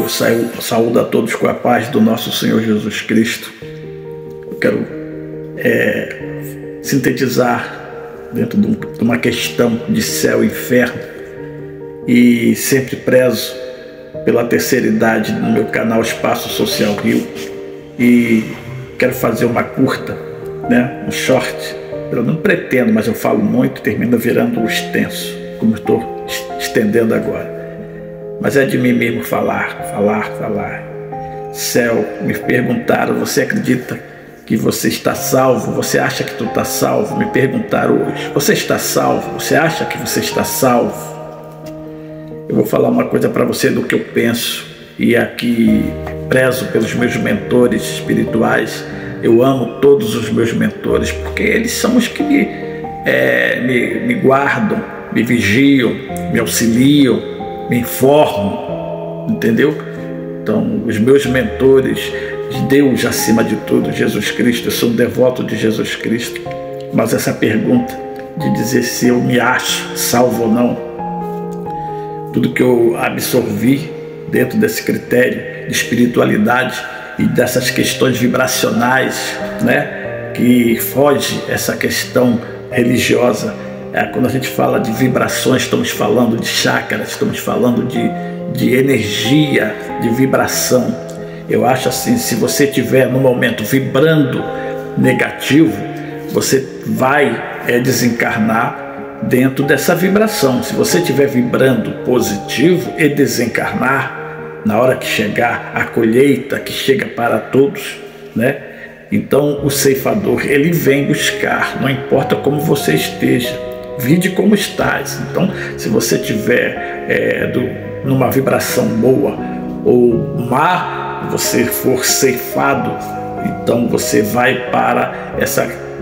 saúdo a todos com a paz do nosso Senhor Jesus Cristo. Eu quero sintetizar dentro de uma questão de céu e inferno, e sempre prezo pela terceira idade no meu canal Espaço Social Rio, e quero fazer uma curta, um short. Eu não pretendo, mas eu falo muito, termina virando extenso, como eu estou estendendo agora. Mas é de mim mesmo falar. Céu, me perguntaram: você acredita que você está salvo? Você acha que tu está salvo? Me perguntaram hoje: você está salvo? Você acha que você está salvo? Eu vou falar uma coisa para você do que eu penso, e aqui prezo pelos meus mentores espirituais. Eu amo todos os meus mentores, porque eles são os que me guardam, me vigiam, me auxiliam, me informam, entendeu? Então, os meus mentores, Deus acima de tudo, Jesus Cristo, eu sou um devoto de Jesus Cristo. Mas essa pergunta de dizer se eu me acho salvo ou não, tudo que eu absorvi dentro desse critério de espiritualidade e dessas questões vibracionais, que foge essa questão religiosa. Quando a gente fala de vibrações, estamos falando de chakras, estamos falando de energia, de vibração. Eu acho assim, se você estiver no momento vibrando negativo, você vai desencarnar dentro dessa vibração. Se você estiver vibrando positivo e desencarnar, na hora que chegar a colheita, que chega para todos, então o ceifador, ele vem buscar, não importa como você esteja, vide como estás. Então, se você estiver numa vibração boa ou má, você for ceifado, então você vai para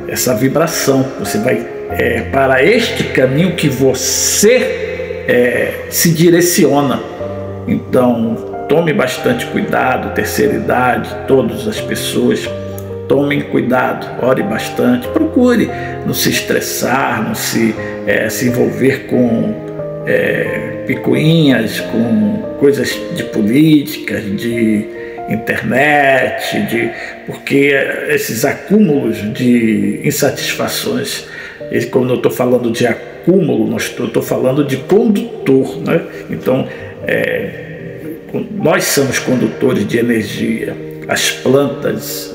essa vibração, você vai para este caminho que você se direciona. Então, tome bastante cuidado, terceira idade, todas as pessoas, tomem cuidado, ore bastante, procure não se estressar, não se envolver com picuinhas, com coisas de política, de internet, porque esses acúmulos de insatisfações, quando eu estou falando de acúmulo, eu estou falando de condutor, Então, nós somos condutores de energia. As plantas,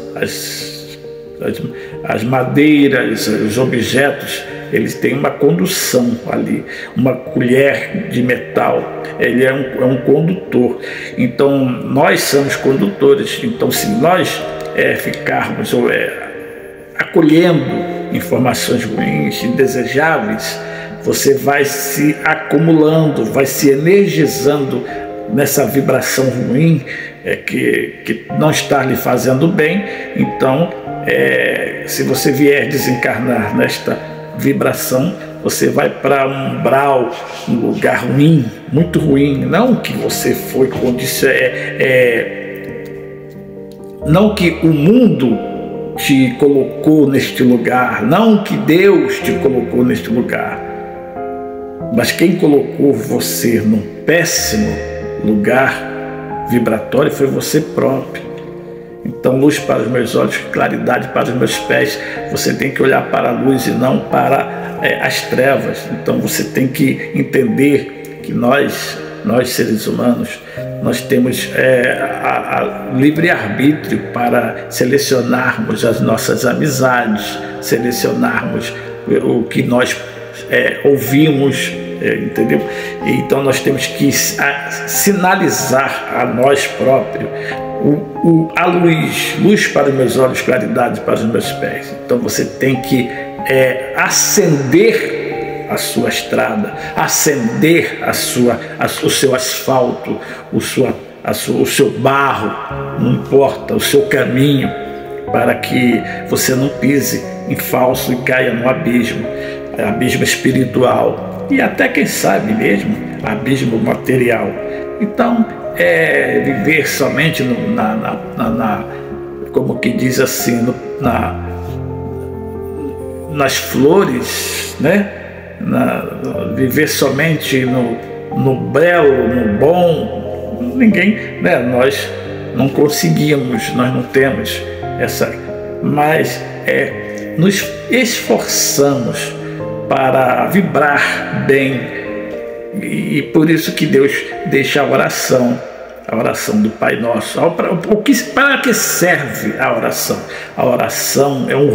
as madeiras, os objetos, eles têm uma condução ali. Uma colher de metal, ele é um condutor. Então, nós somos condutores. Então, se nós ficarmos acolhendo informações ruins, indesejáveis, você vai se acumulando, vai se energizando nessa vibração ruim, que não está lhe fazendo bem. Então, se você vier desencarnar nesta vibração, você vai para um umbral, um lugar ruim, muito ruim. Não que você foi não que o mundo te colocou neste lugar, não que Deus te colocou neste lugar, mas quem colocou você num péssimo lugar vibratório foi você próprio. Então, luz para os meus olhos, claridade para os meus pés. Você tem que olhar para a luz e não para as trevas. Então, você tem que entender que nós seres humanos, nós temos livre-arbítrio para selecionarmos as nossas amizades, selecionarmos o que nós ouvimos, entendeu? Então nós temos que sinalizar a nós próprios a luz para os meus olhos, claridade para os meus pés. Então você tem que acender a sua estrada, acender o seu asfalto, o seu barro, não importa, o seu caminho, para que você não pise em falso e caia no abismo espiritual e até, quem sabe mesmo, abismo material. Então, viver somente como que diz assim, nas flores, viver somente no belo, no bom, ninguém, né? Nós não conseguimos, nós não temos essa, mas nos esforçamos para vibrar bem, e por isso que Deus deixa a oração do Pai Nosso. Para que serve a oração? A oração é um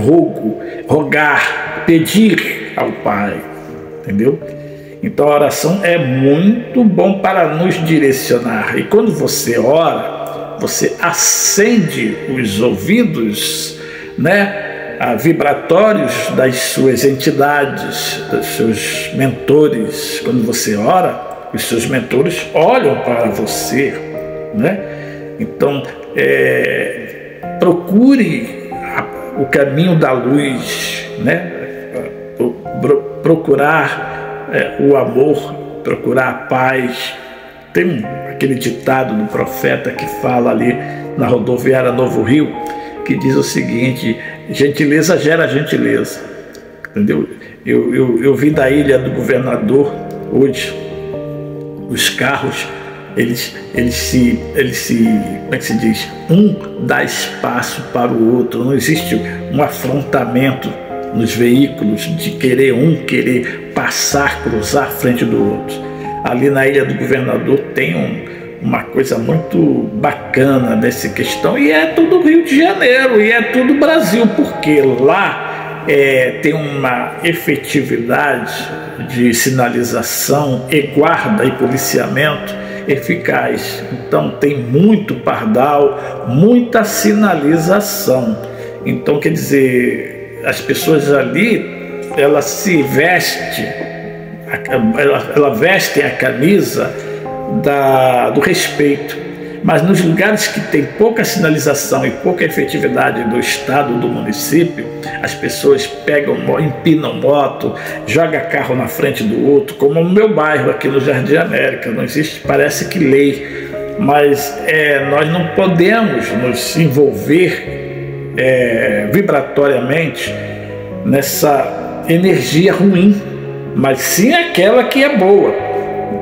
rogar, pedir ao Pai, entendeu? Então a oração é muito bom para nos direcionar, e quando você ora, você acende os ouvidos, né, vibratórios das suas entidades, dos seus mentores. Quando você ora, os seus mentores olham para você, né? Então procure o caminho da luz, né? Procurar o amor, procurar a paz. Tem aquele ditado do profeta que fala ali na rodoviária Novo Rio, que diz o seguinte: gentileza gera gentileza, entendeu? Eu vi da Ilha do Governador hoje, os carros, eles se, como é que se diz? Um dá espaço para o outro, não existe um afrontamento nos veículos de querer passar, cruzar à frente do outro. Ali na Ilha do Governador tem uma coisa muito bacana dessa questão, e é tudo Rio de Janeiro, e é tudo Brasil, porque lá tem uma efetividade de sinalização e guarda e policiamento eficaz. Então tem muito pardal, muita sinalização. Então, quer dizer, as pessoas ali, ela vestem a camisa do respeito, mas nos lugares que tem pouca sinalização e pouca efetividade do estado, do município, as pessoas empinam moto, jogam carro na frente do outro, como no meu bairro aqui no Jardim América. Não existe, parece que lei, mas nós não podemos nos envolver vibratoriamente nessa energia ruim, mas sim aquela que é boa.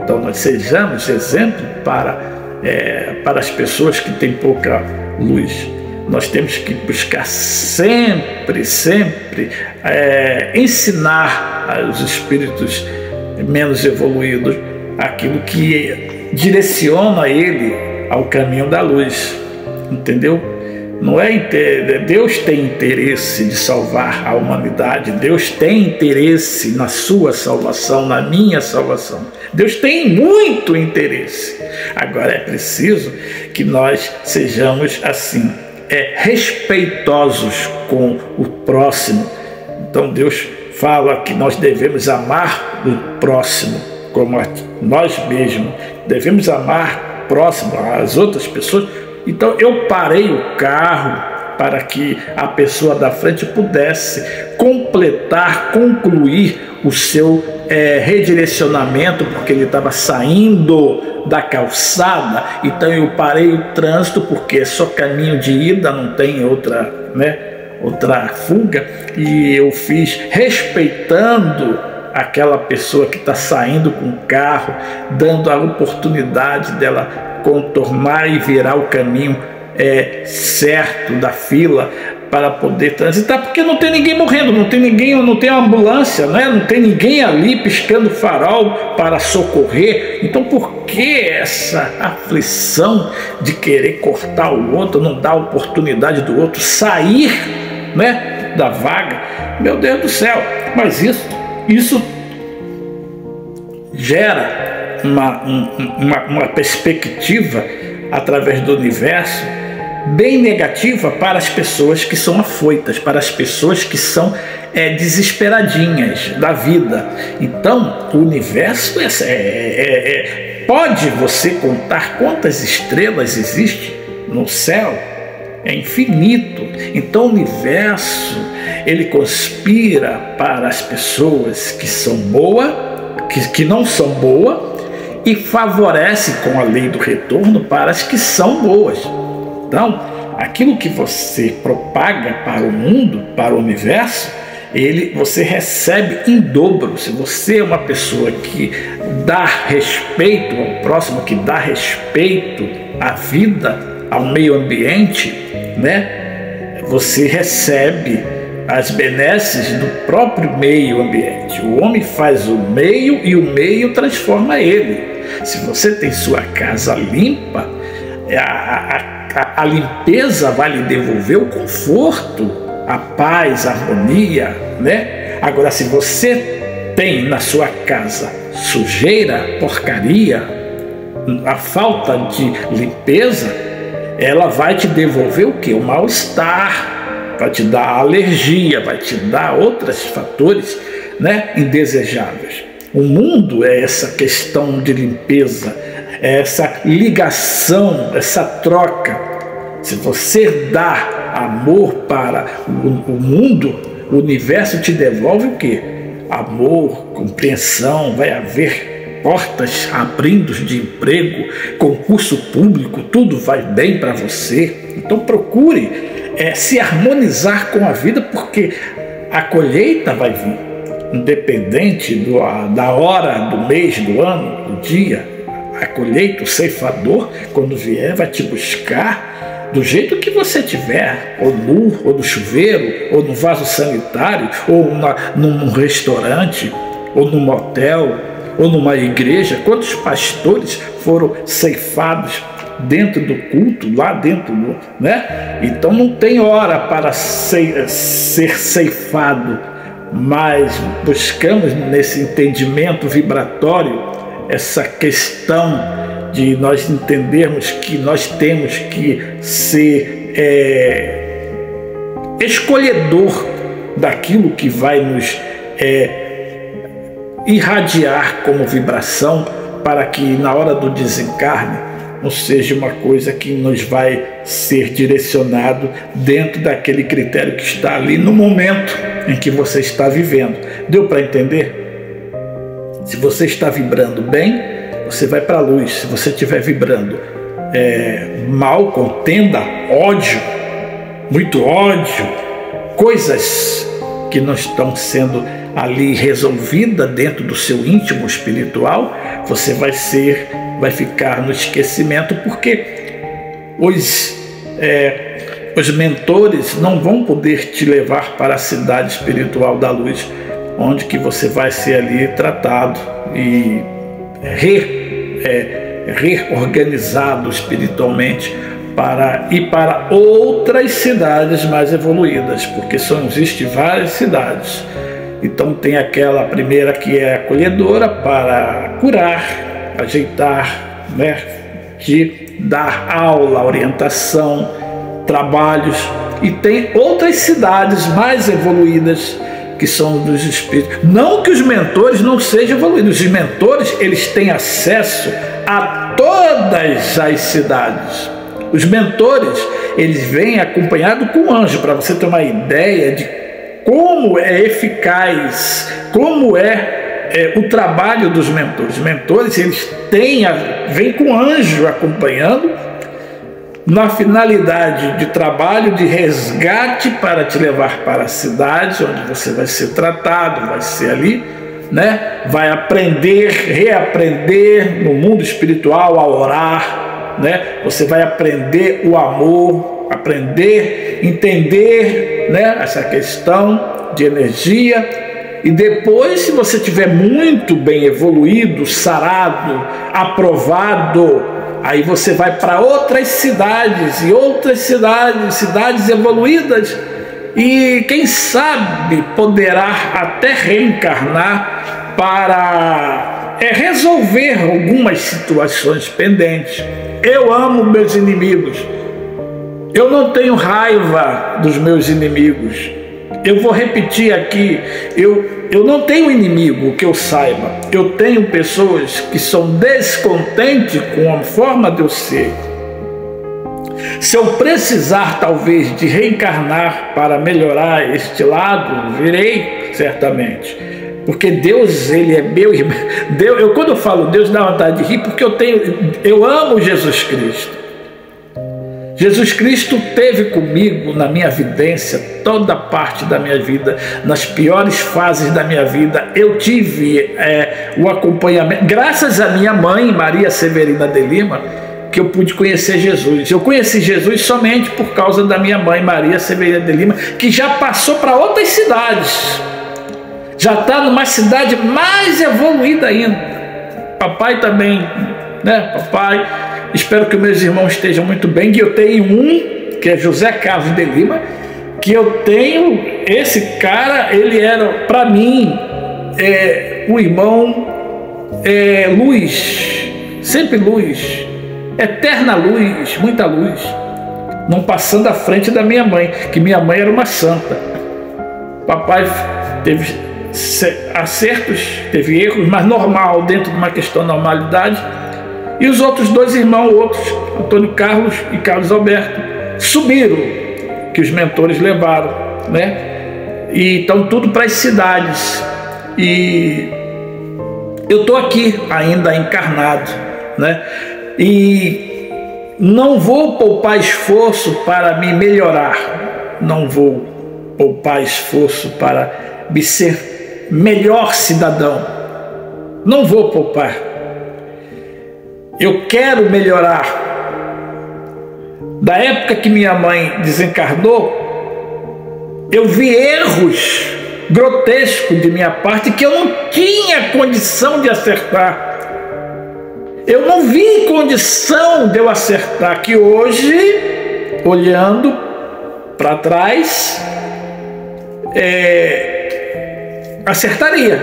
Então nós sejamos exemplo para as pessoas que têm pouca luz. Nós temos que buscar sempre ensinar aos espíritos menos evoluídos aquilo que direciona ele ao caminho da luz, entendeu? Não Deus tem interesse de salvar a humanidade, Deus tem interesse na sua salvação, na minha salvação. Deus tem muito interesse. Agora é preciso que nós sejamos assim, respeitosos com o próximo. Então Deus fala que nós devemos amar o próximo como a nós mesmos, devemos amar o próximo, as outras pessoas. Então eu parei o carro para que a pessoa da frente pudesse concluir o seu redirecionamento, porque ele estava saindo da calçada. Então eu parei o trânsito, porque é só caminho de ida, não tem outra fuga, e eu fiz respeitando aquela pessoa que está saindo com o carro, dando a oportunidade dela contornar e virar o caminho certo da fila para poder transitar, porque não tem ninguém morrendo, não tem ambulância, né? Não tem ninguém ali piscando farol para socorrer. Então por que essa aflição de querer cortar o outro, não dar a oportunidade do outro sair, né, da vaga? Meu Deus do céu! Mas isso gera uma perspectiva através do universo bem negativa para as pessoas que são afoitas, para as pessoas que são desesperadinhas da vida. Então o universo pode você contar quantas estrelas existem no céu? É infinito. Então o universo, ele conspira para as pessoas que são boas, que não são boas, e favorece com a lei do retorno para as que são boas. Então, aquilo que você propaga para o mundo, para o universo, você recebe em dobro. Se você é uma pessoa que dá respeito ao próximo, que dá respeito à vida, ao meio ambiente, né? Você recebe as benesses do próprio meio ambiente. O homem faz o meio e o meio transforma ele. Se você tem sua casa limpa, a limpeza vai lhe devolver o conforto, a paz, a harmonia, né? Agora, se você tem na sua casa sujeira, porcaria, a falta de limpeza, ela vai te devolver o quê? O mal-estar, vai te dar alergia, vai te dar outros fatores, né, indesejáveis. O mundo é essa questão de limpeza, é essa ligação, essa troca. Se você dá amor para o mundo, o universo te devolve o quê? Amor, compreensão, vai haver portas abrindo de emprego, concurso público, tudo vai bem para você. Então procure se harmonizar com a vida, porque a colheita vai vir, independente da hora, do mês, do ano, do dia. A colheita, o ceifador, quando vier, vai te buscar do jeito que você tiver, ou nu, ou no chuveiro, ou no vaso sanitário, ou num restaurante, ou num motel, ou numa igreja. Quantos pastores foram ceifados dentro do culto, lá dentro, né? Então não tem hora para ser ceifado, mas buscamos nesse entendimento vibratório essa questão de nós entendermos que nós temos que ser escolhedor daquilo que vai nos irradiar como vibração, para que na hora do desencarne não seja uma coisa que nos vai ser direcionado dentro daquele critério que está ali no momento em que você está vivendo. Deu para entender? Se você está vibrando bem, você vai para a luz. Se você estiver vibrando mal, contenda, ódio, muito ódio, coisas que não estão sendo ali resolvidas dentro do seu íntimo espiritual, você vai ficar no esquecimento, porque os mentores não vão poder te levar para a cidade espiritual da luz, onde que você vai ser ali tratado e reorganizado espiritualmente para ir para outras cidades mais evoluídas, porque existem várias cidades. Então tem aquela primeira que é acolhedora para curar, ajeitar, né, de dar aula, orientação, trabalhos, e tem outras cidades mais evoluídas que são dos espíritos. Não que os mentores não sejam evoluídos, os mentores eles têm acesso a todas as cidades. Os mentores eles vêm acompanhados com anjo, para você ter uma ideia de como é eficaz, como o trabalho dos mentores. Os mentores eles vêm com anjo acompanhando, na finalidade de trabalho, de resgate, para te levar para a cidade onde você vai ser tratado, vai ser ali, né? Vai aprender, reaprender no mundo espiritual a orar, né? Você vai aprender o amor, aprender, entender, né, essa questão de energia. E depois, se você tiver muito bem evoluído, sarado, aprovado, aí você vai para outras cidades e outras cidades evoluídas, e quem sabe poderá até reencarnar para resolver algumas situações pendentes. Eu amo meus inimigos, eu não tenho raiva dos meus inimigos. Eu vou repetir aqui, eu não tenho inimigo que eu saiba. Eu tenho pessoas que são descontentes com a forma de eu ser. Se eu precisar talvez de reencarnar para melhorar este lado, virei certamente. Porque Deus, ele é meu irmão. Quando eu falo Deus, dá vontade de rir, porque eu amo Jesus Cristo. Jesus Cristo teve comigo na minha vivência, toda parte da minha vida, nas piores fases da minha vida. Eu tive o acompanhamento, graças à minha mãe, Maria Severina de Lima, que eu pude conhecer Jesus. Eu conheci Jesus somente por causa da minha mãe, Maria Severina de Lima, que já passou para outras cidades, já está numa cidade mais evoluída ainda. Papai também, né? Papai, espero que meus irmãos estejam muito bem. E eu tenho um, que é José Carlos de Lima, que eu tenho, esse cara, ele era, para mim, o irmão luz, sempre luz, eterna luz, muita luz, não passando à frente da minha mãe, que minha mãe era uma santa. Papai teve acertos, teve erros, mas normal, dentro de uma questão de normalidade. E os outros dois irmãos, Antônio Carlos e Carlos Alberto, subiram, que os mentores levaram, né? E estão tudo para as cidades. E eu estou aqui ainda encarnado, né? E não vou poupar esforço para me melhorar, não vou poupar esforço para me ser melhor cidadão, não vou poupar. Eu quero melhorar. Da época que minha mãe desencarnou, eu vi erros grotescos de minha parte que eu não tinha condição de acertar. Eu não vi condição de eu acertar, que hoje, olhando para trás, acertaria.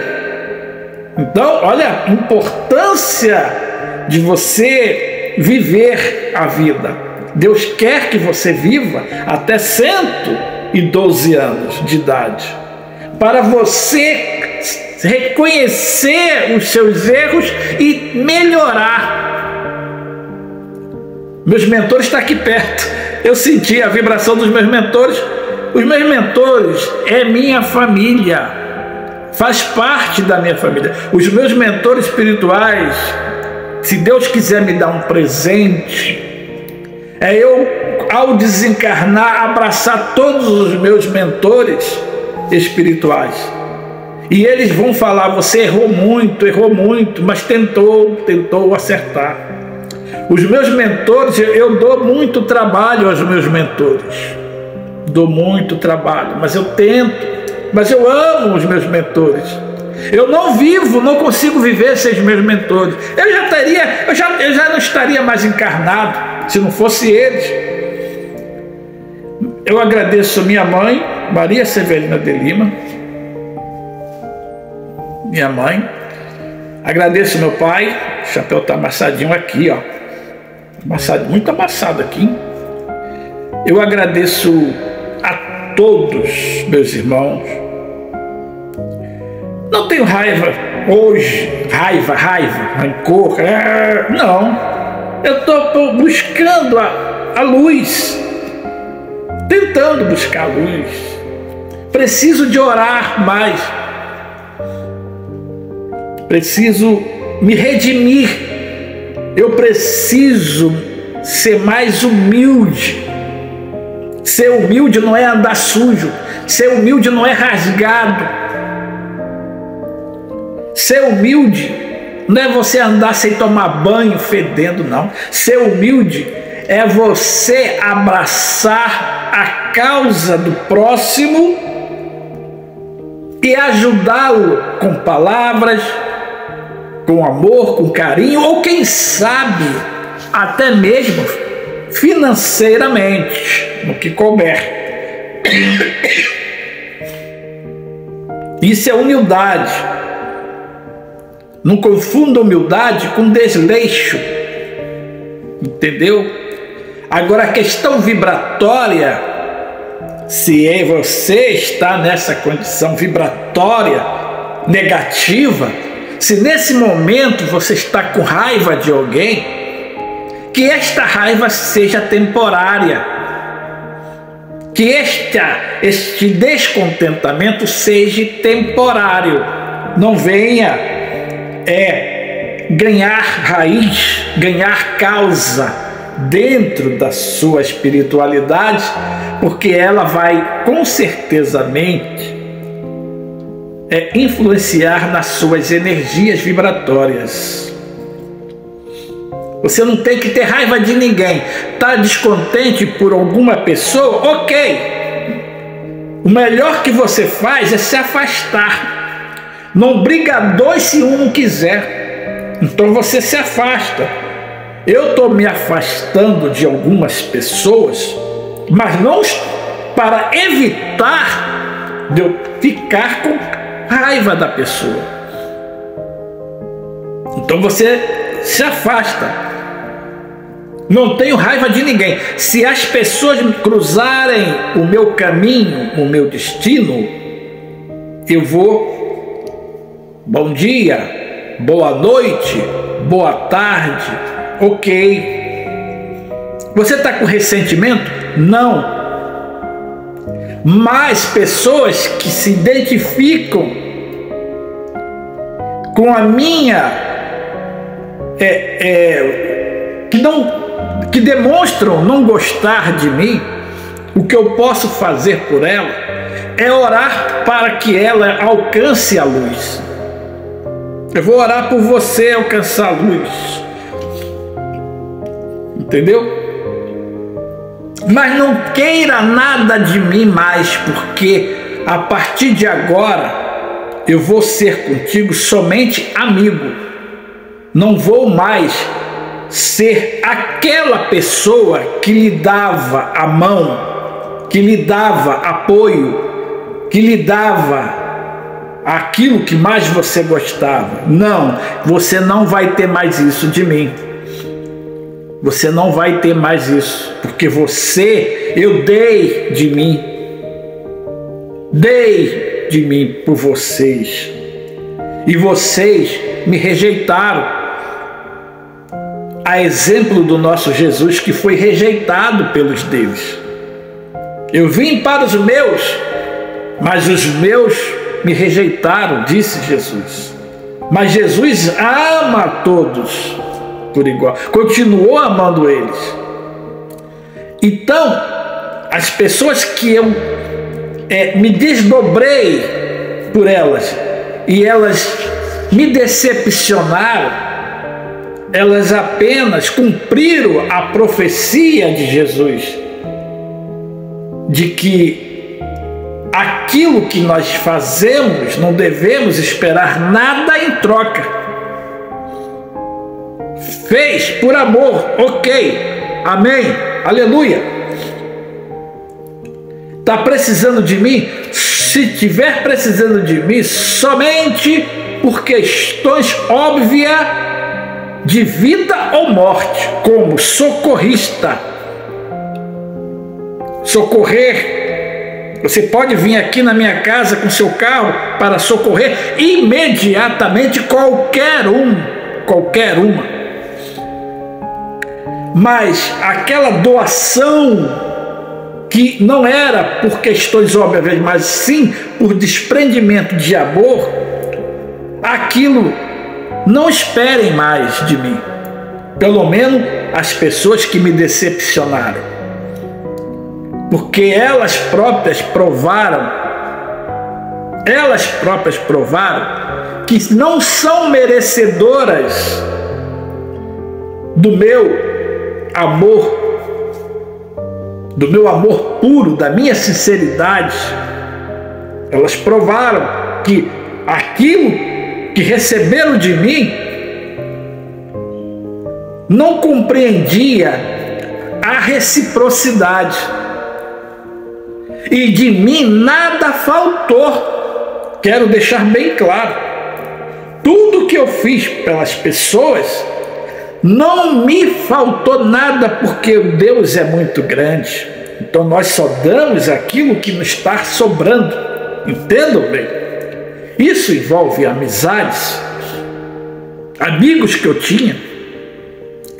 Então, olha a importância de você viver a vida. Deus quer que você viva até 112 anos de idade, para você reconhecer os seus erros e melhorar. Meus mentores estão aqui perto. Eu senti a vibração dos meus mentores. Os meus mentores é minha família, faz parte da minha família. Os meus mentores espirituais, se Deus quiser me dar um presente, eu, ao desencarnar, abraçar todos os meus mentores espirituais. E eles vão falar: você errou muito, mas tentou acertar. Os meus mentores, eu dou muito trabalho aos meus mentores. Dou muito trabalho, mas eu tento. Mas eu amo os meus mentores. Eu não consigo viver sem os meus mentores. Eu já não estaria mais encarnado se não fosse eles. Eu agradeço minha mãe, Maria Severina de Lima, minha mãe. Agradeço meu pai, o chapéu está amassadinho aqui, ó. Muito amassado aqui. Eu agradeço a todos meus irmãos. Não tenho raiva hoje, rancor, não. Eu estou buscando a luz, tentando buscar a luz. Preciso de orar mais. Preciso me redimir. Eu preciso ser mais humilde. Ser humilde não é andar sujo. Ser humilde não é rasgado. Ser humilde não é você andar sem tomar banho, fedendo, não. Ser humilde é você abraçar a causa do próximo e ajudá-lo com palavras, com amor, com carinho, ou quem sabe até mesmo financeiramente, no que couber. Isso é humildade. Não confunda humildade com desleixo, entendeu? Agora, a questão vibratória, se você está nessa condição vibratória negativa, se nesse momento você está com raiva de alguém, que esta raiva seja temporária, que este descontentamento seja temporário, não venha ganhar raiz, ganhar causa dentro da sua espiritualidade, porque ela vai com certezamente influenciar nas suas energias vibratórias. Você não tem que ter raiva de ninguém. Está descontente por alguma pessoa? Ok. O melhor que você faz é se afastar. Não briga dois se um não quiser. Então você se afasta. Eu estou me afastando de algumas pessoas, mas não para evitar de eu ficar com raiva da pessoa. Então você se afasta. Não tenho raiva de ninguém. Se as pessoas cruzarem o meu caminho, o meu destino, eu vou, bom dia, boa noite, boa tarde, ok. Você está com ressentimento? Não. Mas pessoas que se identificam com a minha que demonstram não gostar de mim, o que eu posso fazer por ela é orar para que ela alcance a luz. Eu vou orar por você alcançar a luz. Entendeu? Mas não queira nada de mim mais, porque a partir de agora eu vou ser contigo somente amigo. Não vou mais ser aquela pessoa que lhe dava a mão, que lhe dava apoio, que lhe dava aquilo que mais você gostava. Não, você não vai ter mais isso de mim. Você não vai ter mais isso, porque eu dei de mim por vocês, e vocês me rejeitaram. A exemplo do nosso Jesus, que foi rejeitado pelos deles. Eu vim para os meus, mas os meus me rejeitaram, disse Jesus. Mas Jesus ama a todos por igual, continuou amando eles. Então, as pessoas que eu me desdobrei por elas e elas me decepcionaram, elas apenas cumpriram a profecia de Jesus, de que aquilo que nós fazemos não devemos esperar nada em troca. Fez por amor, ok, amém, aleluia. Está precisando de mim? Se tiver precisando de mim, somente por questões óbvias de vida ou morte, como socorrista, socorrer. Você pode vir aqui na minha casa com seu carro para socorrer imediatamente qualquer uma. Mas aquela doação que não era por questões óbvias, mas sim por desprendimento de amor, aquilo não esperem mais de mim. Pelo menos as pessoas que me decepcionaram. Porque elas próprias provaram que não são merecedoras do meu amor puro, da minha sinceridade. Elas provaram que aquilo que receberam de mim não compreendia a reciprocidade, e de mim nada faltou. Quero deixar bem claro, tudo que eu fiz pelas pessoas não me faltou nada, porque Deus é muito grande. Então nós só damos aquilo que nos está sobrando. Entendam bem? Isso envolve amizades, amigos que eu tinha,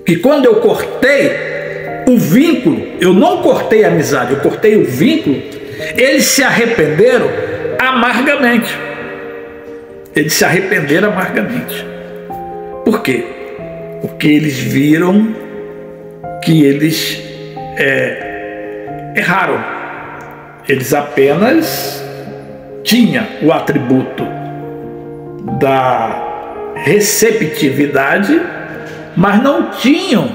que quando eu cortei o vínculo, eu não cortei a amizade, eu cortei o vínculo, eles se arrependeram amargamente. Eles se arrependeram amargamente. Por quê? Porque eles viram que eles erraram. Eles apenas tinham o atributo da receptividade, mas não tinham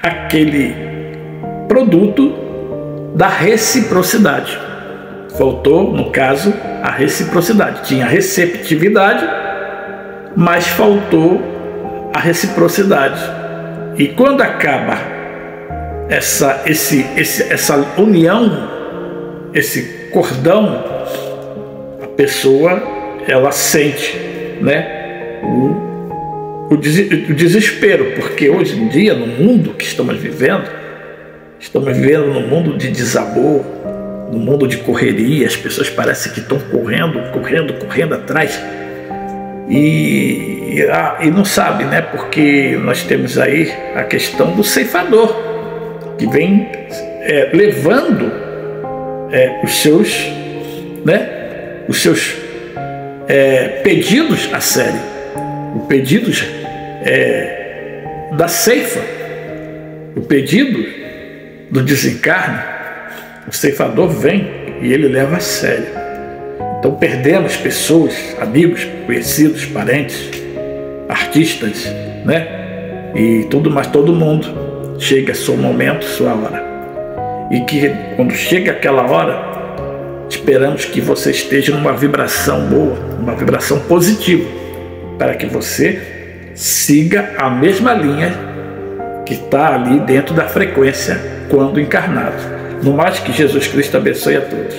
aquele produto da reciprocidade. Faltou, no caso, a reciprocidade. Tinha a receptividade, mas faltou a reciprocidade. E quando acaba essa união, esse cordão, a pessoa, ela sente, né, o desespero, porque hoje em dia, no mundo que estamos vivendo num mundo de desamor, no mundo de correria. As pessoas parecem que estão correndo atrás e não sabe, né? Porque nós temos aí a questão do ceifador, que vem levando os seus pedidos a sério, os pedidos da ceifa, o pedido do desencarne. O ceifador vem e ele leva a sério. Então perdemos pessoas, amigos, conhecidos, parentes, artistas, né? E tudo, mas todo mundo chega seu momento, sua hora. E que quando chega aquela hora, esperamos que você esteja numa vibração boa, uma vibração positiva, para que você siga a mesma linha que está ali dentro da frequência quando encarnado. No mais, que Jesus Cristo abençoe a todos.